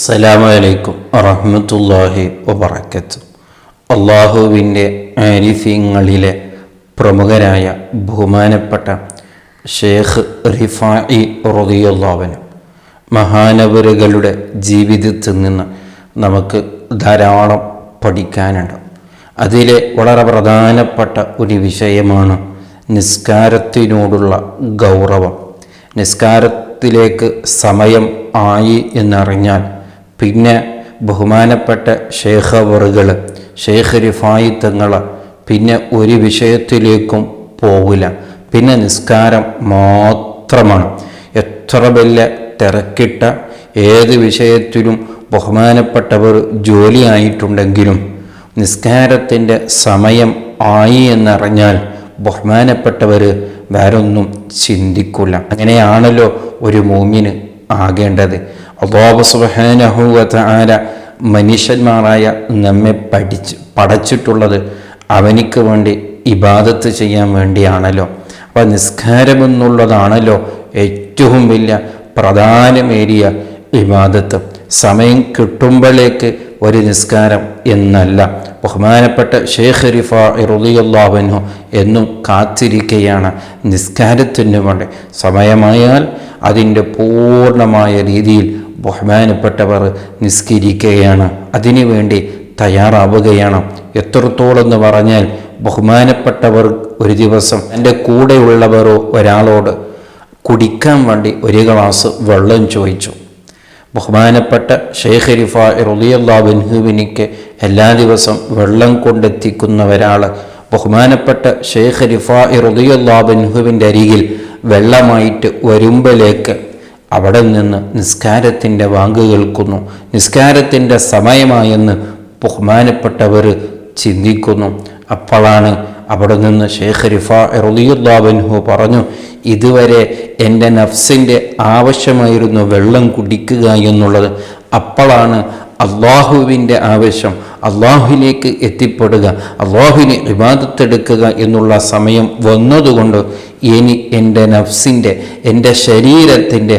അസ്സലാമു അലൈക്കും വറഹ്മത്തുള്ളാഹി വബറകാതുഹു. അള്ളാഹുവിൻ്റെ ആരിഫീങ്ങളിലെ പ്രമുഖരായ ബഹുമാനപ്പെട്ട ഷേഖ് റിഫാഇ റളിയല്ലാഹു അൻഹു മഹാനവറുകളുടെ ജീവിതത്തിൽ നിന്ന് നമുക്ക് ധാരാളം പഠിക്കാനുണ്ട്. അതിലെ വളരെ പ്രധാനപ്പെട്ട ഒരു വിഷയമാണ് നിസ്കാരത്തിനോടുള്ള ഗൗരവം. നിസ്കാരത്തിലേക്ക് സമയം ആയി എന്നറിഞ്ഞാൽ പിന്നെ ബഹുമാനപ്പെട്ട ഷേഖവറുകൾ, ഷേഖ് റിഫായി തങ്ങൾ പിന്നെ ഒരു വിഷയത്തിലേക്കും പോകില്ല. പിന്നെ നിസ്കാരം മാത്രമാണ്. എത്ര വലിയ തിരക്കിട്ട ഏത് വിഷയത്തിലും ബഹുമാനപ്പെട്ടവർ ജോലിയായിട്ടുണ്ടെങ്കിലും നിസ്കാരത്തിൻ്റെ സമയം ആയി എന്നറിഞ്ഞാൽ ബഹുമാനപ്പെട്ടവർ വേറൊന്നും ചിന്തിക്കില്ല. അങ്ങനെയാണല്ലോ ഒരു മുഅ്മിന് ആകേണ്ടത്. അല്ലാഹു സുബ്ഹാനഹു വ തആല മനുഷ്യന്മാരായ നമ്മെ പഠിച്ചിട്ടുള്ളത് അവനിക്ക് വേണ്ടി ഇബാദത്ത് ചെയ്യാൻ വേണ്ടിയാണല്ലോ. അപ്പോൾ നിസ്കാരമെന്നുള്ളതാണല്ലോ ഏറ്റവും വലിയ പ്രധാനമേറിയ ഇബാദത്ത്. സമയം കിട്ടുമ്പോഴേക്ക് ഒരു നിസ്കാരം എന്നല്ല. ബഹുമാനപ്പെട്ട ഷേഖ് റിഫാഇ റളിയല്ലാഹു അൻഹു എന്നും കാത്തിരിക്കുകയാണ് നിസ്കാരത്തിന് വേണ്ടി. സമയമായാൽ അതിൻ്റെ പൂർണ്ണമായ രീതിയിൽ ബഹുമാനപ്പെട്ടവർ നിസ്കരിക്കുകയാണ്, അതിനു വേണ്ടി തയ്യാറാവുകയാണ്. എത്രത്തോളം എന്ന് പറഞ്ഞാൽ ബഹുമാനപ്പെട്ടവർ ഒരു ദിവസം എൻ്റെ കൂടെയുള്ളവരോ ഒരാളോട് കുടിക്കാൻ വേണ്ടി ഒരു ഗ്ലാസ് വെള്ളം ചോദിച്ചു. ബഹുമാനപ്പെട്ട ഷേഖ് റിഫാഇ റളിയല്ലാഹു അൻഹുവിനിക്ക് എല്ലാ ദിവസം വെള്ളം കൊണ്ടെത്തിക്കുന്ന ഒരാൾ ബഹുമാനപ്പെട്ട ഷേഖ് റിഫാഇ റളിയല്ലാഹു അൻഹുവിൻ്റെ അരികിൽ വെള്ളമായിട്ട് വരുമ്പോഴേക്ക് അവിടെ നിന്ന് നിസ്കാരത്തിൻ്റെ വാങ്ക് കേൾക്കുന്നു. നിസ്കാരത്തിൻ്റെ സമയമായെന്ന് ബഹുമാനപ്പെട്ടവർ ചിന്തിക്കുന്നു. അപ്പോഴാണ് അവിടെ നിന്ന് ഷേഖ് റിഫാഇ റളിയല്ലാഹു അൻഹു പറഞ്ഞു, ഇതുവരെ എൻ്റെ നഫ്സിൻ്റെ ആവശ്യമായിരുന്നു വെള്ളം കുടിക്കുക എന്നുള്ളത്. അപ്പോഴാണ് അള്ളാഹുവിൻ്റെ ആവശ്യം, അള്ളാഹുവിലേക്ക് എത്തിപ്പെടുക, അള്ളാഹുവിനെ ഇബാദത്തെടുക്കുക എന്നുള്ള സമയം വന്നതുകൊണ്ട് ഇനി എൻ്റെ നഫ്സിൻ്റെ, എൻ്റെ ശരീരത്തിൻ്റെ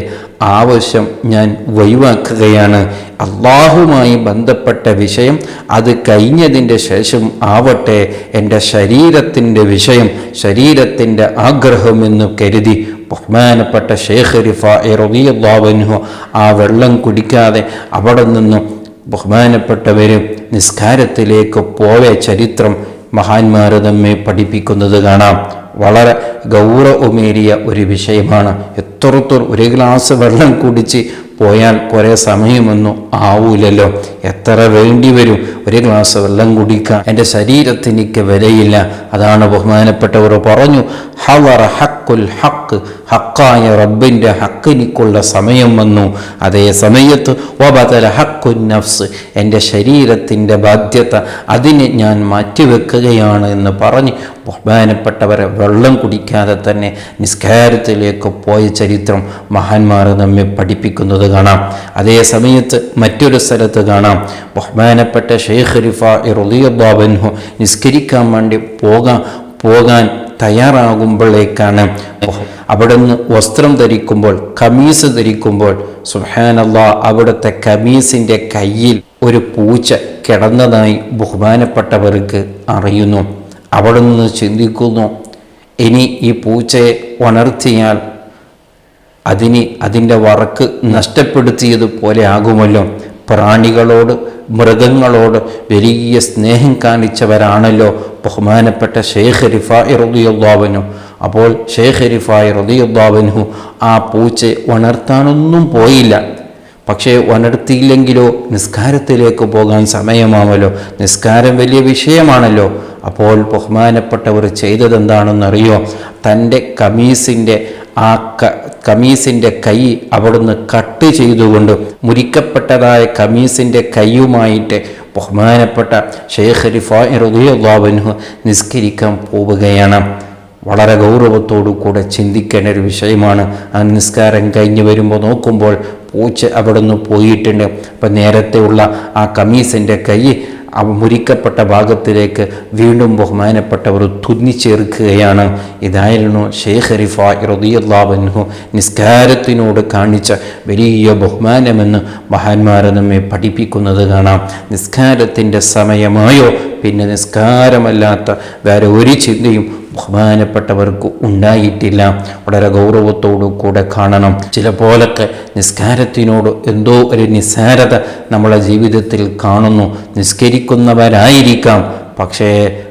ആവശ്യം ഞാൻ ഒഴിവാക്കുകയാണ്. അള്ളാഹുമായി ബന്ധപ്പെട്ട വിഷയം അത് കഴിഞ്ഞതിൻ്റെ ശേഷം ആവട്ടെ എൻ്റെ ശരീരത്തിൻ്റെ വിഷയം, ശരീരത്തിൻ്റെ ആഗ്രഹമെന്ന് കരുതി ബഹുമാനപ്പെട്ട ഷേഖ് റിഫാഇ റളിയല്ലാഹു അൻഹു ആ വെള്ളം കുടിക്കാതെ അവിടെ നിന്നും ബഹുമാനപ്പെട്ടവർ നിസ്കാരത്തിലേക്ക് പോയ ചരിത്രം മഹാന്മാർ നമ്മെ പഠിപ്പിക്കുന്നത് കാണാം. വളരെ ഗൗരവമേറിയ ഒരു വിഷയമാണ്. എത്രത്തോളം ഒരു ഗ്ലാസ് വെള്ളം കുടിച്ച് പോയാൽ കുറേ സമയമൊന്നും ആവൂലല്ലോ, എത്ര വേണ്ടി വരും ഒരു ഗ്ലാസ് വെള്ളം കുടിക്കാൻ? എൻ്റെ ശരീരത്തിനിക്ക് വിലയില്ല. അതാണ് ബഹുമാനപ്പെട്ടവർ പറഞ്ഞു, ഹവറ ഹക്കുൽ ഹക്ക്, ഹക്കായ റബ്ബിൻ്റെ ഹക്കിനിക്കുള്ള സമയം വന്നു. അതേ സമയത്ത് വബദല ഹക്കുൻ നഫ്സ്, എൻ്റെ ശരീരത്തിൻ്റെ ബാധ്യത അതിനെ ഞാൻ മാറ്റിവെക്കുകയാണ് എന്ന് പറഞ്ഞ് ബഹുമാനപ്പെട്ടവരെ വെള്ളം കുടിക്കാതെ തന്നെ നിസ്കാരത്തിലേക്ക് പോയ ചരിത്രം മഹാന്മാർ നമ്മെ പഠിപ്പിക്കുന്നത് കാണാം. അതേ സമയത്ത് മറ്റൊരു സ്ഥലത്ത് കാണാം, ബഹുമാനപ്പെട്ട ഷേഖ് റിഫാഇ റളിയല്ലാഹു അൻഹു നിസ്കരിക്കാൻ വേണ്ടി പോകാൻ തയ്യാറാകുമ്പോഴേക്കാണ് അവിടുന്ന് വസ്ത്രം ധരിക്കുമ്പോൾ, കമീസ് ധരിക്കുമ്പോൾ സുബ്ഹാനല്ലാഹ് അവിടുത്തെ കമീസിൻ്റെ കയ്യിൽ ഒരു പൂച്ച കിടന്നതായി ബഹുമാനപ്പെട്ടവർക്ക് അറിയുന്നു. അവിടുന്ന് ചിന്തിക്കുന്നു, ഇനി ഈ പൂച്ചയെ ഉണർത്തിയാൽ അതിൻ്റെ വറക്ക് നഷ്ടപ്പെടുത്തിയതുപോലെ ആകുമല്ലോ. പ്രാണികളോട്, മൃഗങ്ങളോട് വലിയ സ്നേഹം കാണിച്ചവരാണല്ലോ ബഹുമാനപ്പെട്ട ഷേഖ് റിഫാഇ റളിയല്ലാഹു അൻഹു. അപ്പോൾ ഷേഖ് റിഫാഇ റളിയല്ലാഹു അൻഹു ആ പൂച്ചയെ ഉണർത്താനൊന്നും പോയില്ല. പക്ഷേ ഉണർത്തിയില്ലെങ്കിലോ നിസ്കാരത്തിലേക്ക് പോകാൻ സമയമാവല്ലോ, നിസ്കാരം വലിയ വിഷയമാണല്ലോ. അപ്പോൾ ബഹുമാനപ്പെട്ടവർ ചെയ്തതെന്താണെന്നറിയോ? തൻ്റെ കമീസിൻ്റെ കൈ അവിടുന്ന് കട്ട് ചെയ്തുകൊണ്ട് മുറിക്കപ്പെട്ടതായ കമീസിൻ്റെ കൈയുമായിട്ട് ബഹുമാനപ്പെട്ട ഷേഖ് റിഫാഇ റളിയല്ലാഹു അൻഹു നിസ്കരിക്കാൻ പോവുകയാണ്. വളരെ ഗൗരവത്തോടു കൂടെ ചിന്തിക്കേണ്ട ഒരു വിഷയമാണ്. ആ നിസ്കാരം കഴിഞ്ഞ് വരുമ്പോൾ നോക്കുമ്പോൾ പൂച്ച അവിടെ നിന്ന് പോയിട്ടുണ്ട്. അപ്പം നേരത്തെ ഉള്ള ആ കമീസിൻ്റെ കൈ മുരിക്കപ്പെട്ട ഭാഗത്തിലേക്ക് വീണ്ടും ബഹുമാനപ്പെട്ടവർ തുന്നിച്ചേർക്കുകയാണ്. ഇതായിരുന്നു ഷെയ്ഖ് റിഫാഇ റളിയല്ലാഹു അൻഹു നിസ്കാരത്തിനോട് കാണിച്ച വലിയ ബഹുമാനമെന്ന് മഹാന്മാരെ നമ്മെ പഠിപ്പിക്കുന്നത് കാണാം. നിസ്കാരത്തിൻ്റെ സമയമായോ പിന്നെ നിസ്കാരമല്ലാത്ത വേറെ ഒരു ചിന്തയും ബഹുമാനപ്പെട്ടവർക്ക് ഉണ്ടായിട്ടില്ല. വളരെ ഗൗരവത്തോടു കൂടെ കാണണം. ചിലപ്പോഴൊക്കെ നിസ്കാരത്തിനോട് എന്തോ ഒരു നിസ്സാരത നമ്മളെ ജീവിതത്തിൽ കാണുന്നു. നിസ്കരിക്കുന്നവരായിരിക്കാം, പക്ഷേ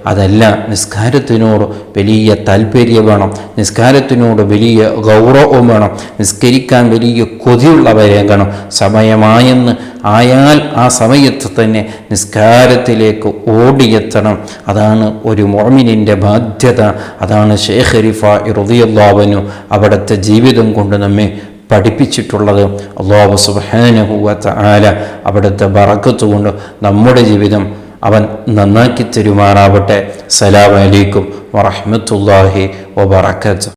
അതല്ല, നിസ്കാരത്തിനോട് വലിയ താല്പര്യം വേണം, നിസ്കാരത്തിനോട് വലിയ ഗൗരവം വേണം, നിസ്കരിക്കാൻ വലിയ കൊതിയുള്ളവരേക്കണം. സമയമായെന്ന് ആയാൽ ആ സമയത്ത് തന്നെ നിസ്കാരത്തിലേക്ക് ഓടിയെത്തണം. അതാണ് ഒരു മുഅ്മിനിൻ്റെ ബാധ്യത. അതാണ് ഷെയ്ഖ് റിഫാഇ റളിയല്ലാഹു അൻഹു അവിടുത്തെ ജീവിതം കൊണ്ട് നമ്മെ പഠിപ്പിച്ചിട്ടുള്ളത്. അല്ലാഹു സുബ്ഹാനഹു വ തആല അവിടുത്തെ ബറക്കത്ത് കൊണ്ട് നമ്മുടെ ജീവിതം അവൻ നന്നാക്കി തരുമാറാവട്ടെ. അസ്സലാമു അലൈക്കും വറഹ്മത്തുള്ളാഹി വബറകാതുഹു.